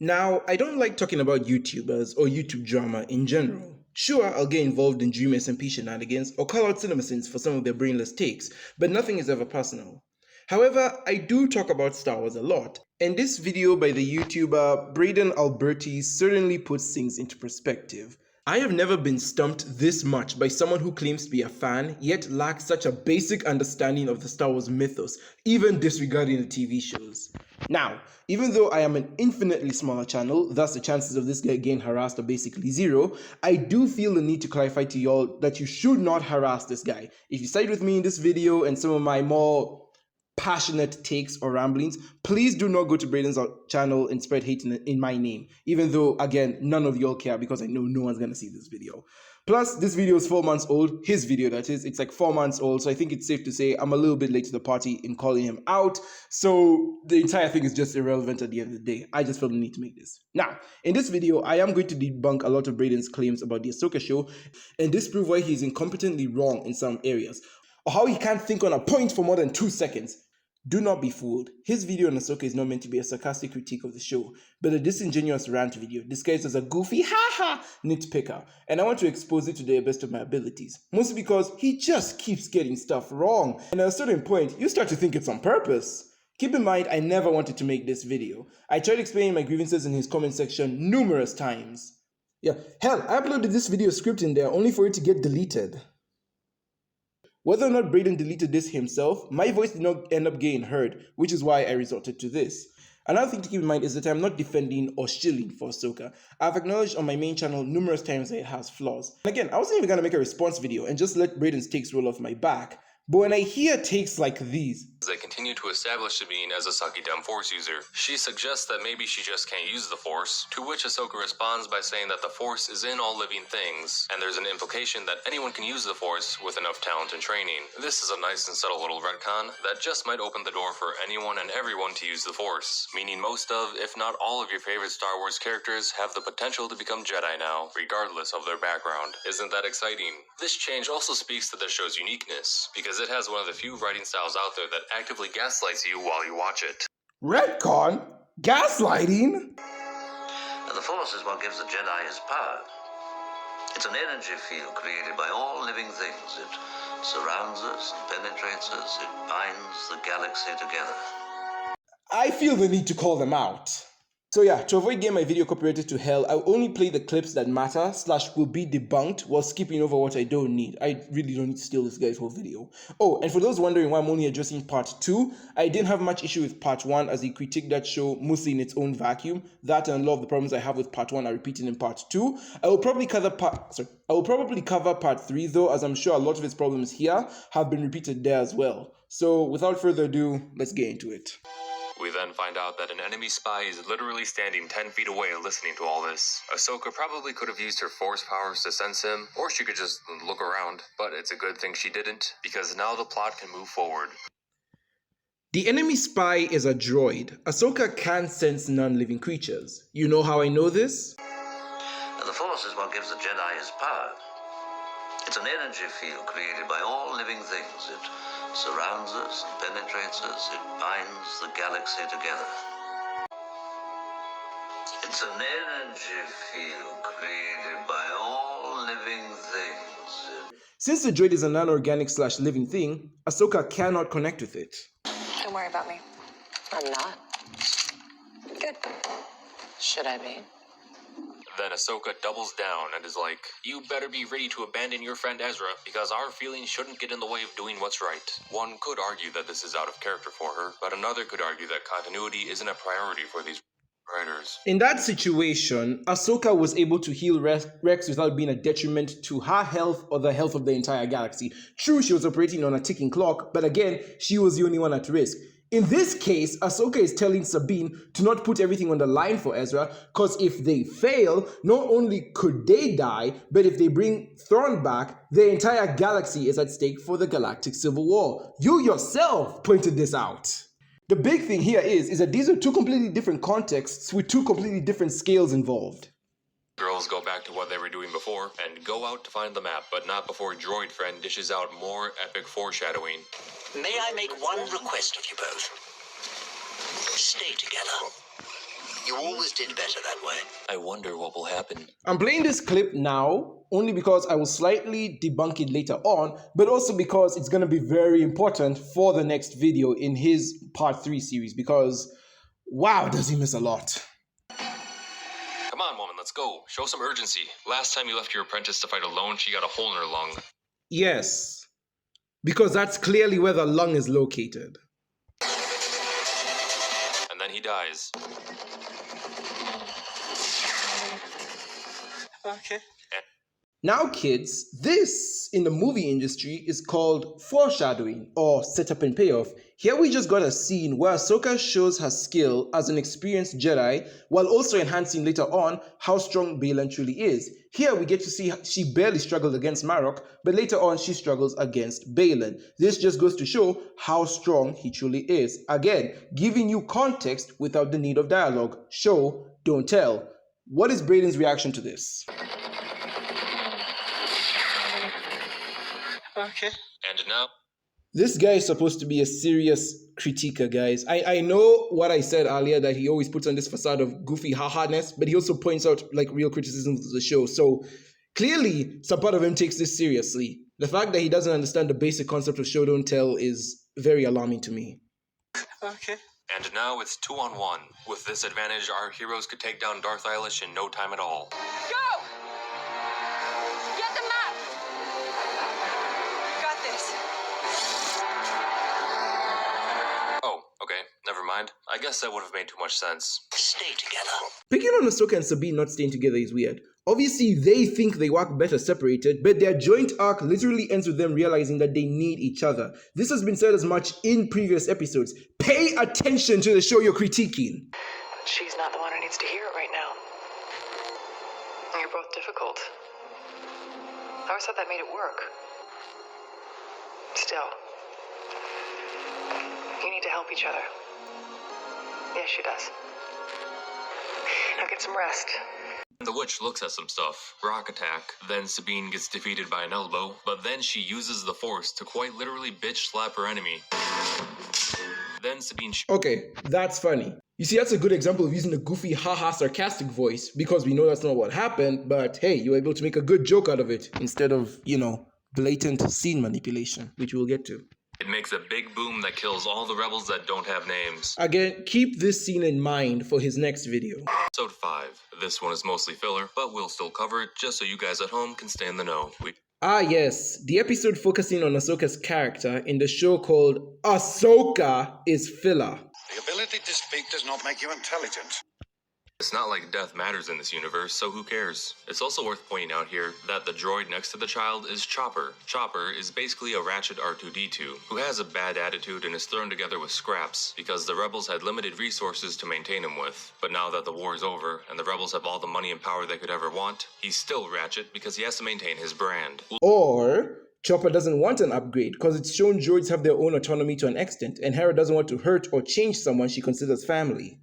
Now, I don't like talking about YouTubers or YouTube drama in general. Sure, I'll get involved in Dream SMP shenanigans or call out CinemaSins for some of their brainless takes, but nothing is ever personal. However, I do talk about Star Wars a lot, and this video by the YouTuber Braeden Alberti certainly puts things into perspective. I have never been stumped this much by someone who claims to be a fan, yet lacks such a basic understanding of the Star Wars mythos, even disregarding the TV shows. Now, even though I am an infinitely smaller channel, thus the chances of this guy getting harassed are basically zero, I do feel the need to clarify to y'all that you should not harass this guy. If you side with me in this video and some of my more passionate takes or ramblings, please do not go to Braeden's channel and spread hate in my name, even though, again, none of y'all care because I know no one's gonna see this video. Plus, this video is 4 months old, his video that is, it's like 4 months old, so I think it's safe to say I'm a little bit late to the party in calling him out, so the entire thing is just irrelevant at the end of the day. I just felt the need to make this. Now, in this video, I am going to debunk a lot of Braeden's claims about the Ahsoka show, and disprove why he is incompetently wrong in some areas, or how he can't think on a point for more than 2 seconds. Do not be fooled. His video on Ahsoka is not meant to be a sarcastic critique of the show, but a disingenuous rant video disguised as a goofy haha nitpicker, and I want to expose it to the best of my abilities. Mostly because he just keeps getting stuff wrong, and at a certain point, you start to think it's on purpose. Keep in mind, I never wanted to make this video. I tried explaining my grievances in his comment section numerous times. Yeah, hell, I uploaded this video script in there only for it to get deleted. Whether or not Braeden deleted this himself, my voice did not end up getting heard, which is why I resorted to this. Another thing to keep in mind is that I'm not defending or shilling for Ahsoka. I've acknowledged on my main channel numerous times that it has flaws. And again, I wasn't even going to make a response video and just let Braeden's takes roll off my back. But when I hear takes like these, they continue to establish Sabine as a sucky dumb Force user. She suggests that maybe she just can't use the Force, to which Ahsoka responds by saying that the Force is in all living things, and there's an implication that anyone can use the Force with enough talent and training. This is a nice and subtle little retcon that just might open the door for anyone and everyone to use the Force, meaning most of, if not all of your favorite Star Wars characters have the potential to become Jedi now, regardless of their background. Isn't that exciting? This change also speaks to the show's uniqueness, because it has one of the few writing styles out there that actively gaslights you while you watch it. retcon? Gaslighting? The Force is what gives the Jedi his power. It's an energy field created by all living things. It surrounds us, penetrates us, it binds the galaxy together. I feel the need to call them out. So yeah, to avoid getting my video copyrighted to hell, I'll only play the clips that matter / will be debunked while skipping over what I don't need. I really don't need to steal this guy's whole video. Oh, and for those wondering why I'm only addressing part 2, I didn't have much issue with part 1 as he critiqued that show mostly in its own vacuum. That and a lot of the problems I have with part 1 are repeated in part 2. I will probably cover part 3 though, as I'm sure a lot of its problems here have been repeated there as well. So without further ado, let's get into it. We then find out that an enemy spy is literally standing 10 feet away listening to all this. Ahsoka probably could have used her Force powers to sense him, or she could just look around, but it's a good thing she didn't, because now the plot can move forward. The enemy spy is a droid. Ahsoka can't sense non-living creatures. You know how I know this? The Force is what gives the Jedi his power. It's an energy field created by all living things. It surrounds us, penetrates us, it binds the galaxy together. It's an energy field created by all living things. Since the droid is a non-organic / living thing, Ahsoka cannot connect with it. Don't worry about me. I'm not. Good. Should I be? Then Ahsoka doubles down and is like, you better be ready to abandon your friend Ezra, because our feelings shouldn't get in the way of doing what's right. One could argue that this is out of character for her, but another could argue that continuity isn't a priority for these writers. In that situation, Ahsoka was able to heal Rex without being a detriment to her health or the health of the entire galaxy. True, she was operating on a ticking clock, but again, she was the only one at risk. In this case, Ahsoka is telling Sabine to not put everything on the line for Ezra, because if they fail, not only could they die, but if they bring Thrawn back, the entire galaxy is at stake for the Galactic Civil War. You yourself pointed this out. The big thing here is that these are two completely different contexts with two completely different scales involved. Girls go back to what they were doing before and go out to find the map, but not before Droid Friend dishes out more epic foreshadowing. May I make one request of you both? Stay together. You always did better that way. I wonder what will happen. I'm playing this clip now only because I will slightly debunk it later on, but also because it's going to be very important for the next video in his part 3 series, because wow, does he miss a lot. Come on, woman, let's go. Show some urgency. Last time you left your apprentice to fight alone, she got a hole in her lung. Yes, because that's clearly where the lung is located. And then he dies. Okay. Now, kids, this in the movie industry is called foreshadowing or setup and payoff. Here we just got a scene where Ahsoka shows her skill as an experienced Jedi while also enhancing later on how strong Baylan truly is. Here we get to see she barely struggled against Marok, but later on she struggles against Baylan. This just goes to show how strong he truly is. Again, giving you context without the need of dialogue. Show, don't tell. What is Braeden's reaction to this? Okay. And now, This guy is supposed to be a serious critiquer, guys. I know what I said earlier, that he always puts on this facade of goofy ha-ha-ness, but he also points out like real criticisms of the show. So clearly, some part of him takes this seriously. The fact that he doesn't understand the basic concept of show don't tell is very alarming to me. Okay. and now it's 2-on-1. With this advantage, our heroes could take down Darth Eilish in no time at all. Go! Get the map! Got this. Oh, okay, never mind. I guess that would have made too much sense. Stay together. Picking on Ahsoka and Sabine not staying together is weird. Obviously, they think they work better separated, but their joint arc literally ends with them realizing that they need each other. This has been said as much in previous episodes. Pay attention to the show you're critiquing. She's not the one who needs to hear it right now. You're both difficult. I always thought that made it work. Still, you need to help each other. Yes, she does. Now get some rest. The witch looks at some stuff. Rock attack. Then Sabine gets defeated by an elbow, but then she uses the Force to quite literally bitch slap her enemy. Then Sabine Okay, that's funny. You see, that's a good example of using a goofy, haha, sarcastic voice, because we know that's not what happened, but hey, you were able to make a good joke out of it, instead of, blatant scene manipulation, which we'll get to. It makes a big boom that kills all the rebels that don't have names. Again, keep this scene in mind for his next video. Episode 5. This one is mostly filler, but we'll still cover it just so you guys at home can stay in the know. Ah yes, the episode focusing on Ahsoka's character in the show called Ahsoka is filler. The ability to speak does not make you intelligent. It's not like death matters in this universe, so who cares? It's also worth pointing out here that the droid next to the child is Chopper. Chopper is basically a ratchet R2-D2, who has a bad attitude and is thrown together with scraps, because the rebels had limited resources to maintain him with. But now that the war is over, and the rebels have all the money and power they could ever want, he's still ratchet because he has to maintain his brand. Or Chopper doesn't want an upgrade because it's shown droids have their own autonomy to an extent, and Hera doesn't want to hurt or change someone she considers family.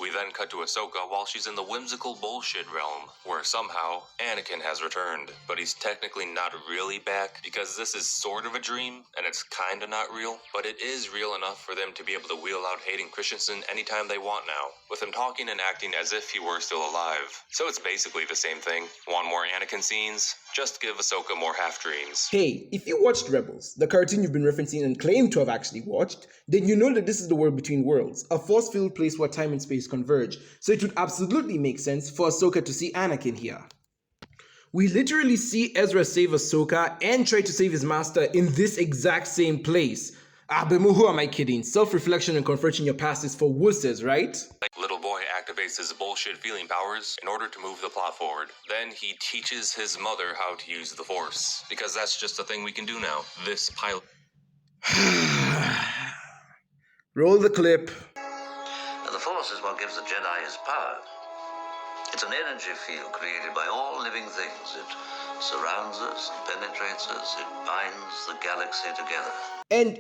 We then cut to Ahsoka while she's in the whimsical bullshit realm, where somehow Anakin has returned, but he's technically not really back because this is sort of a dream and it's kinda not real, but it is real enough for them to be able to wheel out Hayden Christensen anytime they want now, with him talking and acting as if he were still alive. So it's basically the same thing. Want more Anakin scenes? Just give Ahsoka more half-dreams. Hey, if you watched Rebels, the cartoon you've been referencing and claim to have actually watched, then you know that this is the world between worlds, a force-filled place where time and space converge, so it would absolutely make sense for Ahsoka to see Anakin here. We literally see Ezra save Ahsoka and try to save his master in this exact same place. But who am I kidding? Self-reflection and confronting your past is for wusses, right? Little boy activates his bullshit feeling powers in order to move the plot forward. Then he teaches his mother how to use the Force, because that's just a thing we can do now. This pilot... Roll the clip. The Force is what gives the Jedi his power. It's an energy field created by all living things. It surrounds us, penetrates us, it binds the galaxy together. And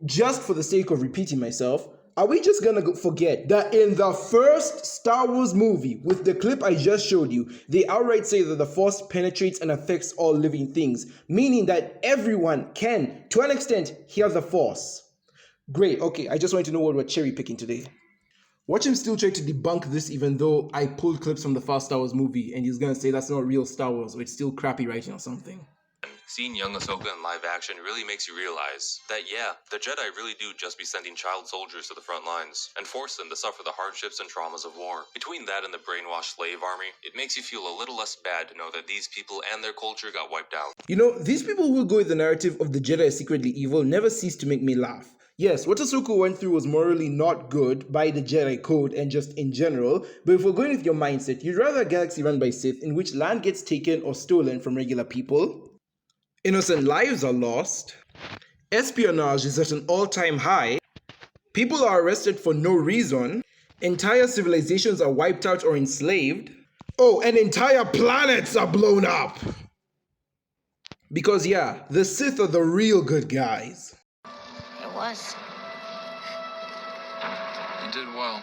just for the sake of repeating myself, are we just gonna forget that in the first Star Wars movie, with the clip I just showed you, they outright say that the Force penetrates and affects all living things, meaning that everyone can, to an extent, hear the Force. Great, okay, I just wanted to know what we're cherry picking today. Watch him still try to debunk this even though I pulled clips from the first Star Wars movie and he's gonna say that's not real Star Wars or it's still crappy writing or something. Seeing young Ahsoka in live action really makes you realize that, yeah, the Jedi really do just be sending child soldiers to the front lines and force them to suffer the hardships and traumas of war. Between that and the brainwashed slave army, it makes you feel a little less bad to know that these people and their culture got wiped out. You know, these people who go with the narrative of the Jedi is secretly evil never cease to make me laugh. Yes, what Ahsoka went through was morally not good by the Jedi Code and just in general, but if we're going with your mindset, you'd rather a galaxy run by Sith in which land gets taken or stolen from regular people, innocent lives are lost, espionage is at an all-time high, people are arrested for no reason, entire civilizations are wiped out or enslaved, oh, and entire planets are blown up! Because yeah, the Sith are the real good guys. It was. You did well.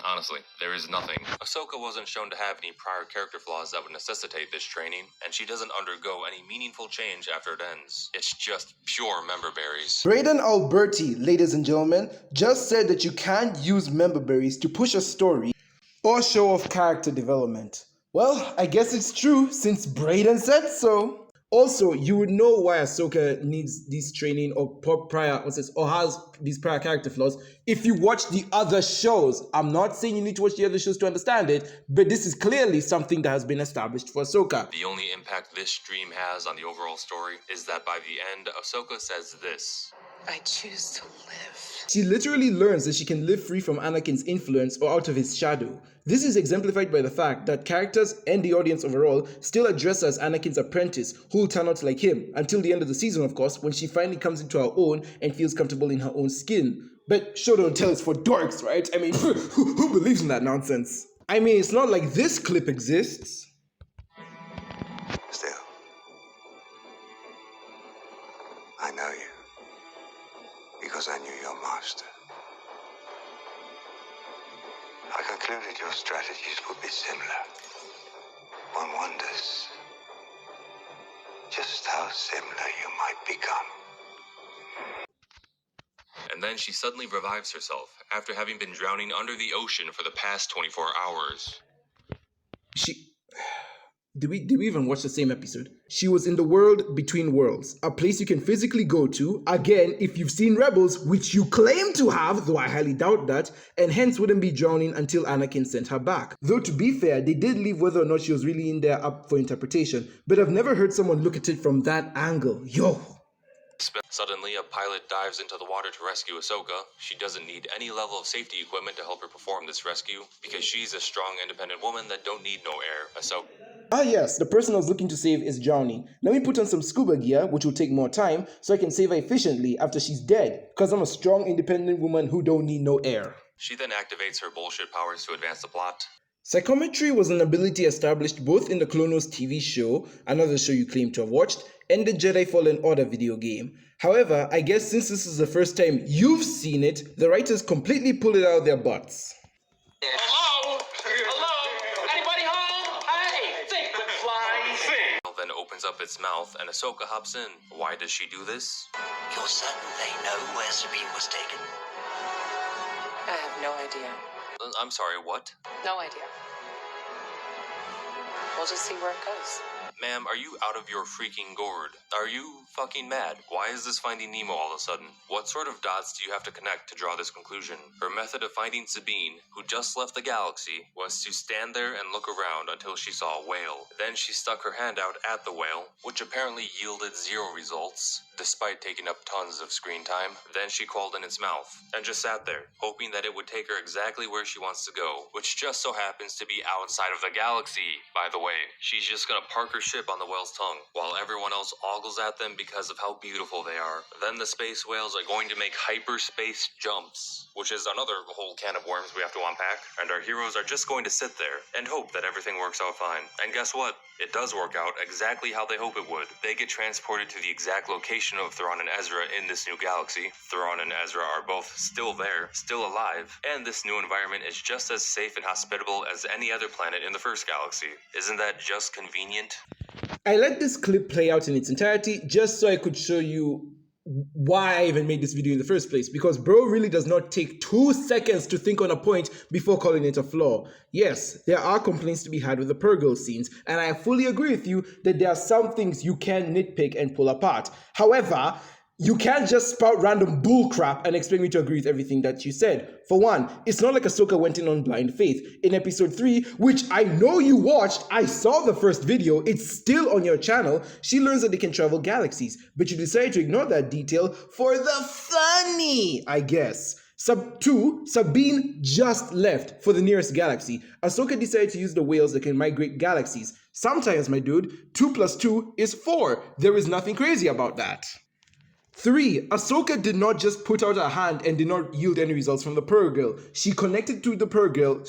Honestly, there is nothing. Ahsoka wasn't shown to have any prior character flaws that would necessitate this training, and she doesn't undergo any meaningful change after it ends. It's just pure member berries. Braeden Alberti, ladies and gentlemen, just said that you can't use member berries to push a story or show off character development. Well, I guess it's true since Braeden said so. Also, you would know why Ahsoka needs this training or has these prior character flaws if you watch the other shows. I'm not saying you need to watch the other shows to understand it, but this is clearly something that has been established for Ahsoka. The only impact this dream has on the overall story is that by the end, Ahsoka says this: I choose to live. She literally learns that she can live free from Anakin's influence or out of his shadow. This is exemplified by the fact that characters and the audience overall still address her as Anakin's apprentice, who will turn out like him, until the end of the season, of course, when she finally comes into her own and feels comfortable in her own skin. But show don't tell is for dorks, right? I mean, who believes in that nonsense? I mean, it's not like this clip exists. Still, I know you. Because I knew your master. I concluded your strategies would be similar. One wonders just how similar you might become. And then she suddenly revives herself after having been drowning under the ocean for the past 24 hours. Did we even watch the same episode? She was in the world between worlds, a place you can physically go to, again, if you've seen Rebels, which you claim to have, though I highly doubt that, and hence wouldn't be drowning until Anakin sent her back. Though to be fair, they did leave whether or not she was really in there up for interpretation, but I've never heard someone look at it from that angle. Yo! Suddenly, a pilot dives into the water to rescue Ahsoka. She doesn't need any level of safety equipment to help her perform this rescue, because she's a strong, independent woman that don't need no air. Ahsoka. Ah yes, the person I was looking to save is drowning. Let me put on some scuba gear, which will take more time, so I can save her efficiently after she's dead, because I'm a strong, independent woman who don't need no air. She then activates her bullshit powers to advance the plot. Psychometry was an ability established both in the Clone Wars TV show, another show you claim to have watched, and the Jedi Fallen Order video game. However, I guess since this is the first time you've seen it, the writers completely pulled it out of their butts. Hello? Hello? Anybody home? Hey, think the flying thing. Then opens up its mouth and Ahsoka hops in. Why does she do this? You're certain they know where Sabine was taken? I have no idea. I'm sorry, what? No idea. We'll just see where it goes. Ma'am, are you out of your freaking gourd? Are you fucking mad? Why is this Finding Nemo all of a sudden? What sort of dots do you have to connect to draw this conclusion? Her method of finding Sabine, who just left the galaxy, was to stand there and look around until she saw a whale. Then she stuck her hand out at the whale, which apparently yielded 0 results, despite taking up tons of screen time. Then she crawled in its mouth, and just sat there, hoping that it would take her exactly where she wants to go, which just so happens to be outside of the galaxy, by the way. She's just gonna park her ship on the whale's tongue, while everyone else ogles at them because of how beautiful they are. Then the space whales are going to make hyperspace jumps, which is another whole can of worms we have to unpack, and our heroes are just going to sit there and hope that everything works out fine. And guess what? It does work out exactly how they hope it would. They get transported to the exact location of Thrawn and Ezra in this new galaxy. Thrawn and Ezra are both still there, still alive, and this new environment is just as safe and hospitable as any other planet in the first galaxy. Isn't that just convenient? I let this clip play out in its entirety just so I could show you why I even made this video in the first place, because bro really does not take 2 seconds to think on a point before calling it a flaw. Yes, there are complaints to be had with the Purgle scenes, and I fully agree with you that there are some things you can nitpick and pull apart. However, you can't just spout random bullcrap and expect me to agree with everything that you said. For one, it's not like Ahsoka went in on blind faith. In episode 3, which I know you watched, I saw the first video, it's still on your channel, she learns that they can travel galaxies, but you decided to ignore that detail for the funny, I guess. 2, Sabine just left for the nearest galaxy. Ahsoka decided to use the whales that can migrate galaxies. Sometimes, my dude, 2 plus 2 is 4. There is nothing crazy about that. 3. Ahsoka did not just put out her hand and did not yield any results from the Purgle. She connected with the Purgle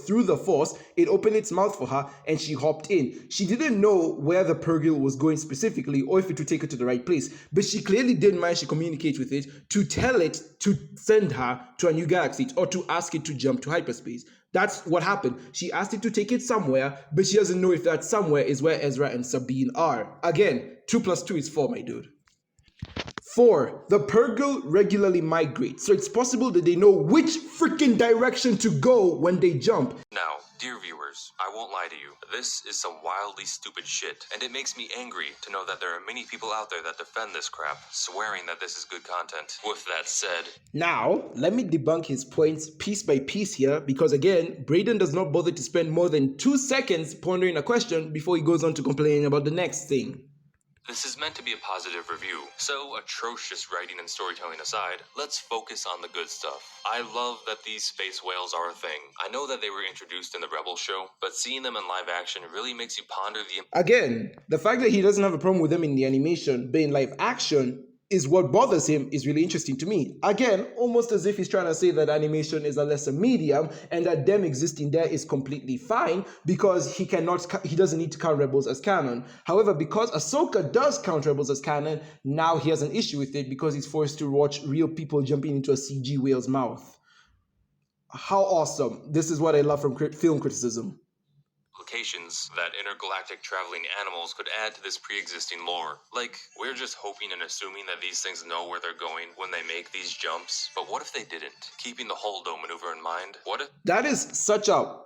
through the Force, it opened its mouth for her, and she hopped in. She didn't know where the Purgle was going specifically or if it would take her to the right place, but she clearly did manage to communicate with it to tell it to send her to a new galaxy or to ask it to jump to hyperspace. That's what happened. She asked it to take it somewhere, but she doesn't know if that somewhere is where Ezra and Sabine are. Again, 2 plus 2 is 4, my dude. 4. The Purgle regularly migrate, so it's possible that they know which freaking direction to go when they jump. Now, dear viewers, I won't lie to you. This is some wildly stupid shit, and it makes me angry to know that there are many people out there that defend this crap, swearing that this is good content. With that said... Now, let me debunk his points piece by piece here, because again, Braeden does not bother to spend more than 2 seconds pondering a question before he goes on to complaining about the next thing. This is meant to be a positive review, so atrocious writing and storytelling aside, let's focus on the good stuff. I love that these space whales are a thing. I know that they were introduced in the Rebels show, but seeing them in live action really makes you ponder the... Again, the fact that he doesn't have a problem with them in the animation, but in live action, is what bothers him is really interesting to me. Again, almost as if he's trying to say that animation is a lesser medium and that them existing there is completely fine because he doesn't need to count Rebels as canon. However, because Ahsoka does count Rebels as canon, now he has an issue with it because he's forced to watch real people jumping into a CG whale's mouth. How awesome. This is what I love from film criticism. Implications that intergalactic traveling animals could add to this pre-existing lore. Like, we're just hoping and assuming that these things know where they're going when they make these jumps, but what if they didn't? Keeping the holdo maneuver in mind, what if... That is such a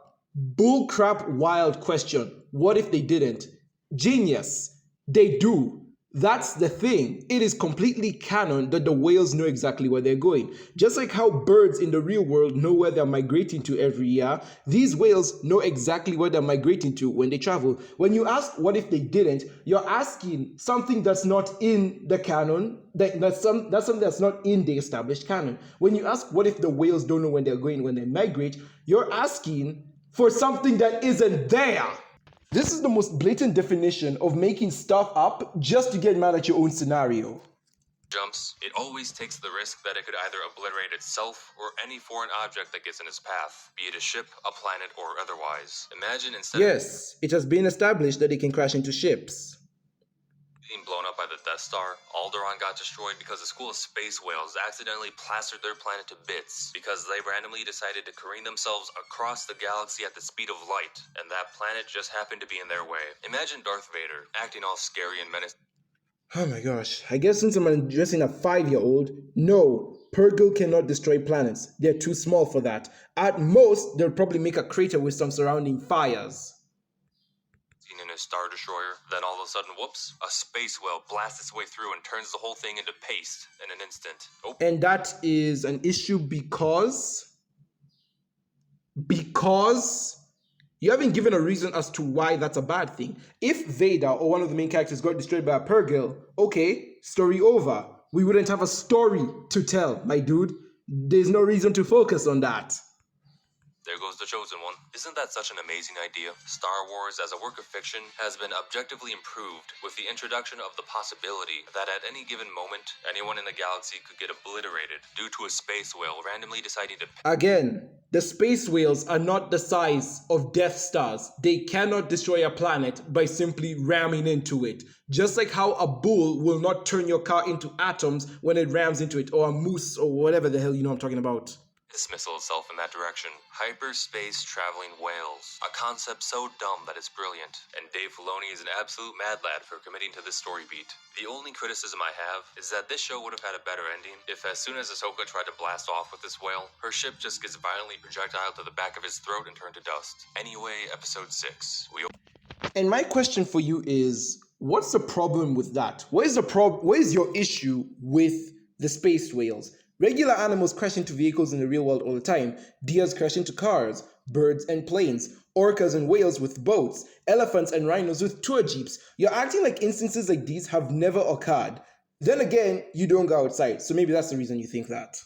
bullcrap wild question. What if they didn't? Genius. They do. That's the thing. It is completely canon that the whales know exactly where they're going. Just like how birds in the real world know where they're migrating to every year, these whales know exactly where they're migrating to when they travel. When you ask what if they didn't, you're asking something that's not in the canon, that's something that's not in the established canon. When you ask what if the whales don't know when they're going when they migrate, you're asking for something that isn't there. This is the most blatant definition of making stuff up just to get mad at your own scenario. Jumps, it always takes the risk that it could either obliterate itself or any foreign object that gets in its path, be it a ship, a planet, or otherwise. Imagine instead Yes, it has been established that it can crash into ships. being blown up by the Death Star, Alderaan got destroyed because a school of space whales accidentally plastered their planet to bits because they randomly decided to careen themselves across the galaxy at the speed of light, and that planet just happened to be in their way. Imagine Darth Vader acting all scary and menacing. Oh my gosh, I guess since I'm addressing a 5-year-old, no, Purgle cannot destroy planets. They're too small for that. At most, they'll probably make a crater with some surrounding fires. In a Star Destroyer, then all of a sudden, whoops, a space whale blasts its way through and turns the whole thing into paste in an instant. Oh. And that is an issue because you haven't given a reason as to why that's a bad thing. If Vader or one of the main characters got destroyed by a Purgle, okay, story over. We wouldn't have a story to tell, my dude. There's no reason to focus on that. There goes the chosen one. Isn't that such an amazing idea? Star Wars as a work of fiction has been objectively improved with the introduction of the possibility that at any given moment, anyone in the galaxy could get obliterated due to a space whale randomly deciding to... Again, the space whales are not the size of Death Stars. They cannot destroy a planet by simply ramming into it. Just like how a bull will not turn your car into atoms when it rams into it, or a moose, or whatever the hell you know I'm talking about. dismissal itself in that direction. Hyperspace traveling whales. A concept so dumb that it's brilliant. And Dave Filoni is an absolute mad lad for committing to this story beat. The only criticism I have is that this show would have had a better ending if as soon as Ahsoka tried to blast off with this whale, her ship just gets violently projectile to the back of his throat and turned to dust. Anyway, episode 6. And my question for you is, what's the problem with that? What is your issue with the space whales? Regular animals crash into vehicles in the real world all the time. Deers crash into cars, birds and planes, orcas and whales with boats, elephants and rhinos with tour jeeps. You're acting like instances like these have never occurred. Then again, you don't go outside, so maybe that's the reason you think that.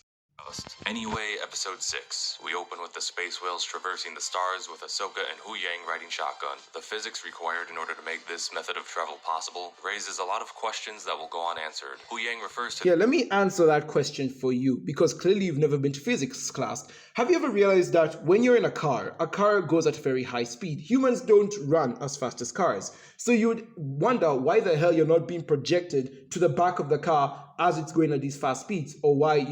Anyway, episode 6. We open with the space whales traversing the stars with Ahsoka and Hu Yang riding shotgun. The physics required in order to make this method of travel possible raises a lot of questions that will go unanswered. Hu Yang refers to... Yeah, let me answer that question for you, because clearly you've never been to physics class. Have you ever realized that when you're in a car goes at a very high speed. Humans don't run as fast as cars. So you would wonder why the hell you're not being projected to the back of the car as it's going at these fast speeds, or why,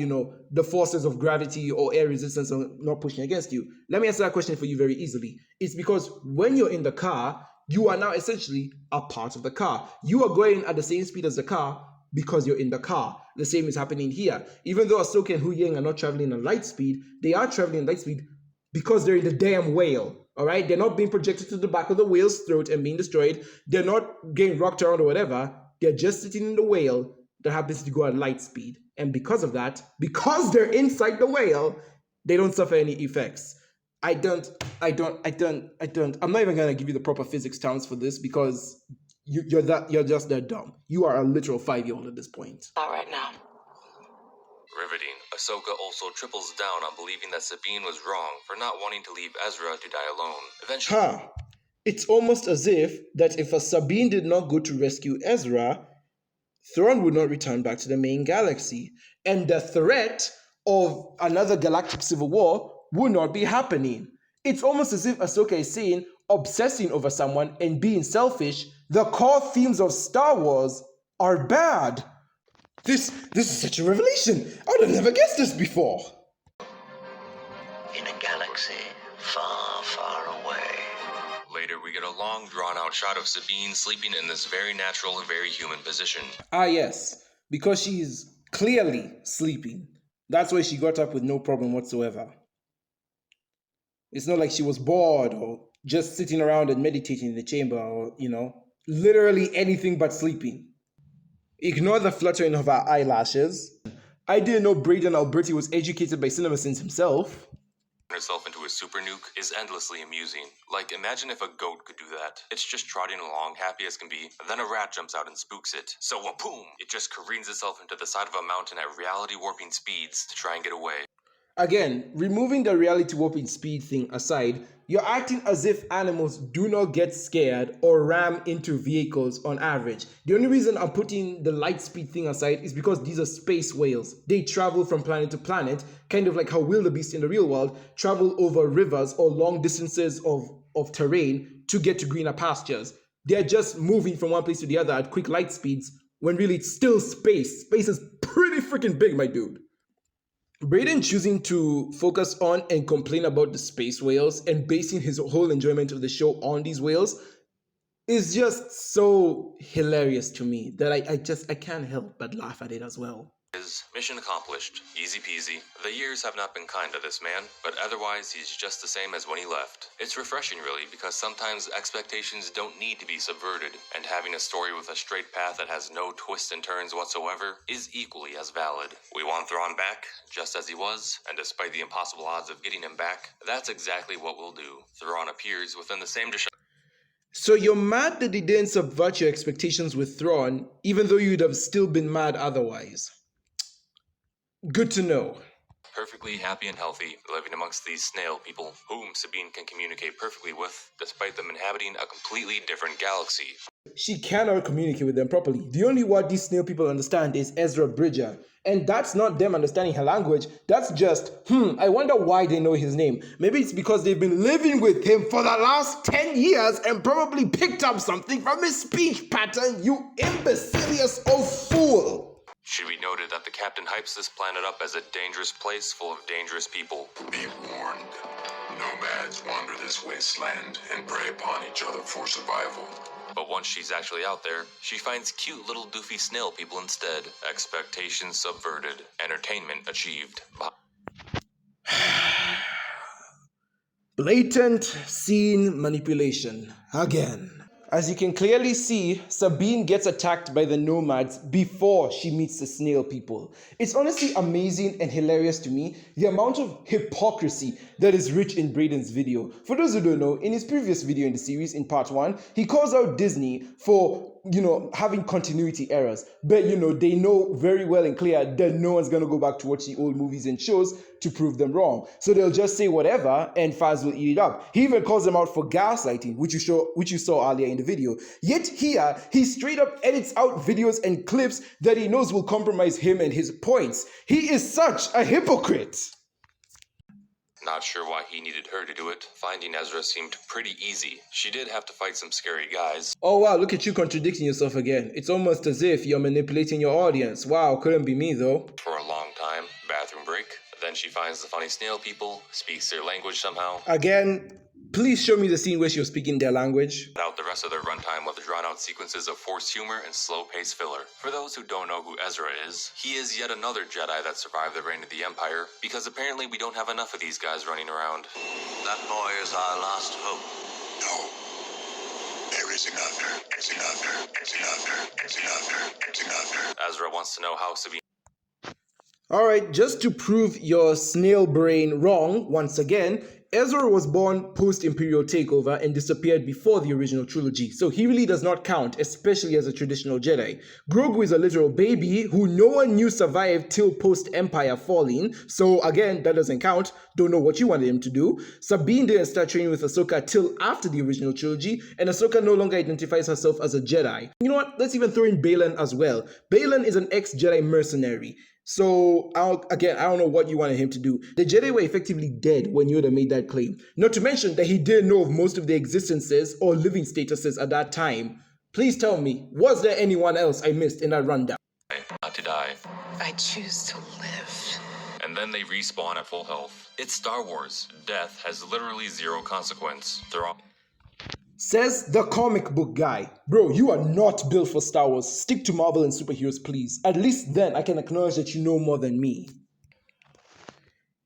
the forces of gravity or air resistance are not pushing against you. Let me answer that question for you very easily. It's because when you're in the car, you are now essentially a part of the car. You are going at the same speed as the car because you're in the car. The same is happening here. Even though Ahsoka and Hu Yang are not traveling at light speed, they are traveling at light speed because they're in the damn whale. All right? They're not being projected to the back of the whale's throat and being destroyed. They're not getting rocked around or whatever. They're just sitting in the whale that happens to go at light speed. And because of that, because they're inside the whale, they don't suffer any effects. I'm not even gonna give you the proper physics terms for this because you're just that dumb. You are a literal 5-year-old at this point. Not right now. Riveting. Ahsoka also triples down on believing that Sabine was wrong for not wanting to leave Ezra to die alone. Eventually, It's almost as if that if a Sabine did not go to rescue Ezra, Thrawn would not return back to the main galaxy, and the threat of another galactic civil war would not be happening. It's almost as if Ahsoka is saying, obsessing over someone and being selfish, the core themes of Star Wars, are bad. This is such a revelation. I would have never guessed this before. In a galaxy far, far away. later, we get a long, drawn-out shot of Sabine sleeping in this very natural and very human position. Ah, yes, because she's clearly sleeping. That's why she got up with no problem whatsoever. It's not like she was bored or just sitting around and meditating in the chamber or, literally anything but sleeping. Ignore the fluttering of her eyelashes. I didn't know Braeden Alberti was educated by CinemaSins himself. Herself into a super nuke is endlessly amusing. Like, imagine if a goat could do that. It's just trotting along, happy as can be, and then a rat jumps out and spooks it. So, wapoom! It just careens itself into the side of a mountain at reality-warping speeds to try and get away. Again, removing the reality warping speed thing aside, you're acting as if animals do not get scared or ram into vehicles on average. The only reason I'm putting the light speed thing aside is because these are space whales. They travel from planet to planet, kind of like how wildebeest in the real world travel over rivers or long distances of terrain to get to greener pastures. They're just moving from one place to the other at quick light speeds when really it's still space. Space is pretty freaking big, my dude. Braeden choosing to focus on and complain about the space whales and basing his whole enjoyment of the show on these whales is just so hilarious to me that I can't help but laugh at it as well. Mission accomplished. Easy peasy. The years have not been kind to this man, but otherwise he's just the same as when he left. It's refreshing really, because sometimes expectations don't need to be subverted, and having a story with a straight path that has no twists and turns whatsoever is equally as valid. We want Thrawn back, just as he was, and despite the impossible odds of getting him back, that's exactly what we'll do. Thrawn appears within the same So you're mad that they didn't subvert your expectations with Thrawn, even though you'd have still been mad otherwise. Good to know. Perfectly happy and healthy, living amongst these snail people, whom Sabine can communicate perfectly with, despite them inhabiting a completely different galaxy. She cannot communicate with them properly. The only word these snail people understand is Ezra Bridger. And that's not them understanding her language. That's just, I wonder why they know his name. Maybe it's because they've been living with him for the last 10 years and probably picked up something from his speech pattern, you imbecilious old fool. Should be noted that the captain hypes this planet up as a dangerous place full of dangerous people. Be warned. Nomads wander this wasteland and prey upon each other for survival. But once she's actually out there, she finds cute little doofy snail people instead. Expectations subverted. Entertainment achieved. Blatant scene manipulation. Again. As you can clearly see, Sabine gets attacked by the nomads before she meets the snail people. It's honestly amazing and hilarious to me the amount of hypocrisy that is rich in Braeden's video. For those who don't know, in his previous video in the series, in part 1, he calls out Disney for, having continuity errors. But, they know very well and clear that no one's going to go back to watch the old movies and shows to prove them wrong. So they'll just say whatever and FaZe will eat it up. He even calls them out for gaslighting, which you saw earlier in the video. Yet here, he straight up edits out videos and clips that he knows will compromise him and his points. He is such a hypocrite. Not sure why he needed her to do it. Finding Ezra seemed pretty easy. She did have to fight some scary guys. Oh wow, look at you contradicting yourself again. It's almost as if you're manipulating your audience. Wow, couldn't be me though. For a long time. Bathroom break. Then she finds the funny snail people, speaks their language somehow. Again, please show me the scene where she was speaking their language. Out the rest of their runtime with drawn-out sequences of forced humor and slow-paced filler. For those who don't know who Ezra is, he is yet another Jedi that survived the reign of the Empire, because apparently we don't have enough of these guys running around. That boy is our last hope. No. There is another. There's another. There's another. There's another. There's another. Ezra wants to know how Sabine... Alright, just to prove your snail brain wrong, once again, Ezra was born post-Imperial takeover and disappeared before the original trilogy, so he really does not count, especially as a traditional Jedi. Grogu is a literal baby who no one knew survived till post-Empire falling, so again, that doesn't count. Don't know what you wanted him to do. Sabine didn't start training with Ahsoka till after the original trilogy, and Ahsoka no longer identifies herself as a Jedi. You know what? Let's even throw in Baylan as well. Baylan is an ex-Jedi mercenary. So, I don't know what you wanted him to do. The Jedi were effectively dead when Yoda made that claim. Not to mention that he didn't know of most of their existences or living statuses at that time. Please tell me, was there anyone else I missed in that rundown? Not to die. I choose to live. And then they respawn at full health. It's Star Wars. Death has literally zero consequence. They're all... Says the comic book guy. Bro, you are not built for Star Wars. Stick to Marvel and superheroes, please. At least then I can acknowledge that you know more than me.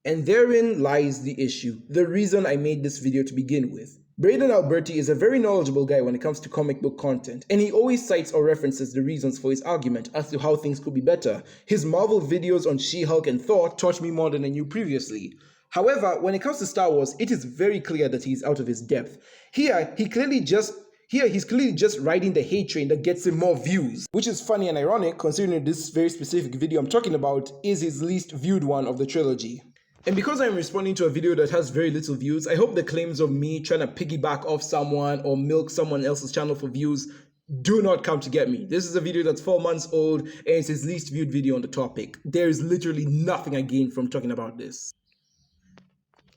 And therein lies the issue. The reason I made this video to begin with. Braeden Alberti is a very knowledgeable guy when it comes to comic book content, and he always cites or references the reasons for his argument as to how things could be better. His Marvel videos on She-Hulk and Thor taught me more than I knew previously. However, when it comes to Star Wars, it is very clear that he's out of his depth. Here, he's clearly just riding the hate train that gets him more views. Which is funny and ironic considering this very specific video I'm talking about is his least viewed one of the trilogy. And because I'm responding to a video that has very little views, I hope the claims of me trying to piggyback off someone or milk someone else's channel for views do not come to get me. This is a video that's 4 months old and it's his least viewed video on the topic. There is literally nothing I gain from talking about this.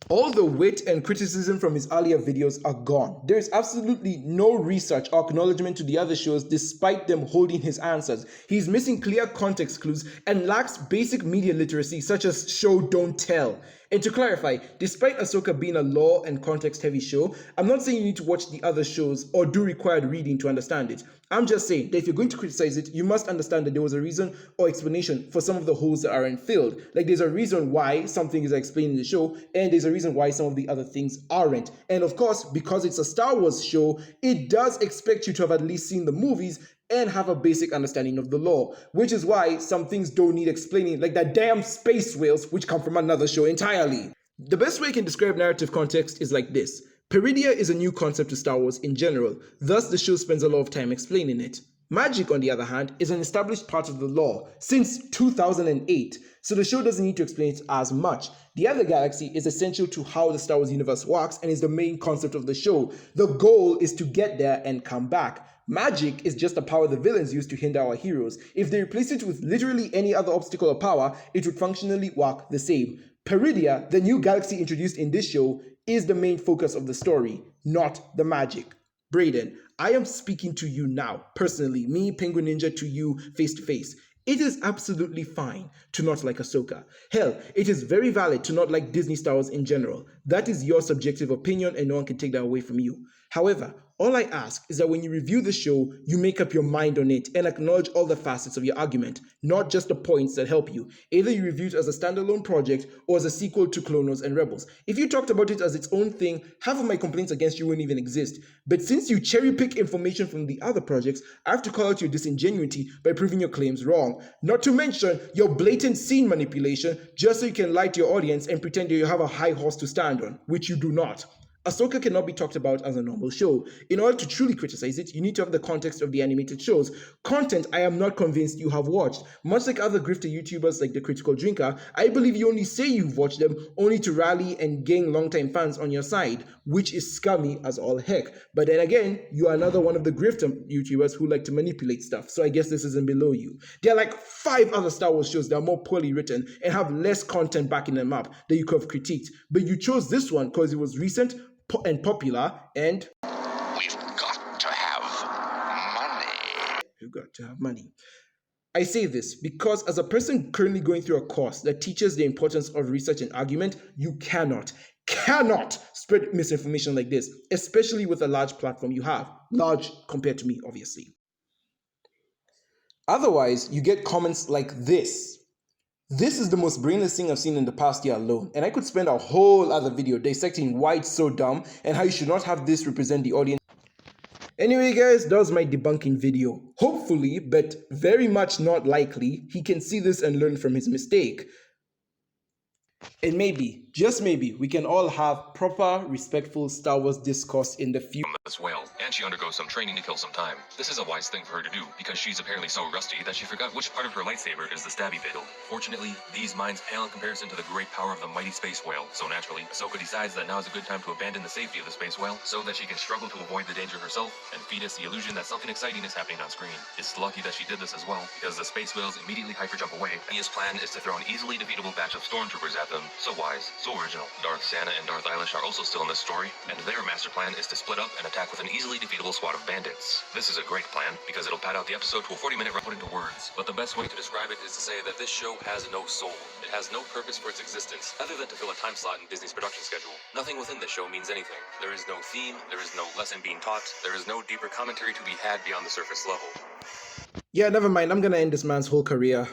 All the wit and criticism from his earlier videos are gone. There is absolutely no research or acknowledgement to the other shows despite them holding his answers. He's missing clear context clues and lacks basic media literacy such as show don't tell. And to clarify, despite Ahsoka being a lore and context heavy show, I'm not saying you need to watch the other shows or do required reading to understand it. I'm just saying that if you're going to criticize it, you must understand that there was a reason or explanation for some of the holes that aren't filled. Like there's a reason why something is explained in the show, and there's a reason why some of the other things aren't. And of course, because it's a Star Wars show, it does expect you to have at least seen the movies and have a basic understanding of the lore, which is why some things don't need explaining, like that damn space whales, which come from another show entirely. The best way I can describe narrative context is like this. Peridia is a new concept to Star Wars in general, thus the show spends a lot of time explaining it. Magic, on the other hand, is an established part of the lore since 2008, so the show doesn't need to explain it as much. The other galaxy is essential to how the Star Wars universe works and is the main concept of the show. The goal is to get there and come back. Magic is just a power the villains use to hinder our heroes. If they replace it with literally any other obstacle or power, it would functionally work the same. Peridia, the new galaxy introduced in this show, is the main focus of the story, not the magic. Braeden, I am speaking to you now, personally, me, Penguin Ninja, to you face to face. It is absolutely fine to not like Ahsoka. Hell, it is very valid to not like Disney Star Wars in general. That is your subjective opinion and no one can take that away from you. However, all I ask is that when you review the show, you make up your mind on it and acknowledge all the facets of your argument, not just the points that help you. Either you review it as a standalone project or as a sequel to Clone Wars and Rebels. If you talked about it as its own thing, half of my complaints against you wouldn't even exist. But since you cherry pick information from the other projects, I have to call out your disingenuity by proving your claims wrong. Not to mention your blatant scene manipulation just so you can lie to your audience and pretend you have a high horse to stand on, which you do not. Ahsoka cannot be talked about as a normal show. In order to truly criticize it, you need to have the context of the animated shows. Content I am not convinced you have watched. Much like other grifter YouTubers like The Critical Drinker, I believe you only say you've watched them only to rally and gain longtime fans on your side, which is scummy as all heck. But then again, you are another one of the grifter YouTubers who like to manipulate stuff, so I guess this isn't below you. There are like 5 other Star Wars shows that are more poorly written and have less content backing them up that you could have critiqued, but you chose this one because it was recent and popular, and We've got to have money. You've got to have money. I say this because as a person currently going through a course that teaches the importance of research and argument, you cannot spread misinformation like this, especially with a large platform you have. Large compared to me, obviously. Otherwise, you get comments like this. This is the most brainless thing I've seen in the past year alone, and I could spend a whole other video dissecting why it's so dumb and how you should not have this represent the audience. Anyway guys, that was my debunking video. Hopefully, but very much not likely, he can see this and learn from his mistake. And maybe, just maybe, we can all have proper, respectful Star Wars discourse in the future. This whale, and she undergoes some training to kill some time. This is a wise thing for her to do, because she's apparently so rusty that she forgot which part of her lightsaber is the stabby bit. Fortunately, these minds pale in comparison to the great power of the mighty space whale, so naturally, Ahsoka decides that now is a good time to abandon the safety of the space whale, so that she can struggle to avoid the danger herself, and feed us the illusion that something exciting is happening on screen. It's lucky that she did this as well, because the space whales immediately hyper-jump away, and his plan is to throw an easily defeatable batch of stormtroopers at them. So wise, so original. Darth Santa and Darth Eilish are also still in this story, and their master plan is to split up and attack with an easily defeatable squad of bandits. This is a great plan, because it'll pad out the episode to a 40-minute run put into words. But the best way to describe it is to say that this show has no soul. It has no purpose for its existence, other than to fill a time slot in Disney's production schedule. Nothing within this show means anything. There is no theme, there is no lesson being taught, there is no deeper commentary to be had beyond the surface level. Yeah, never mind, I'm gonna end this man's whole career.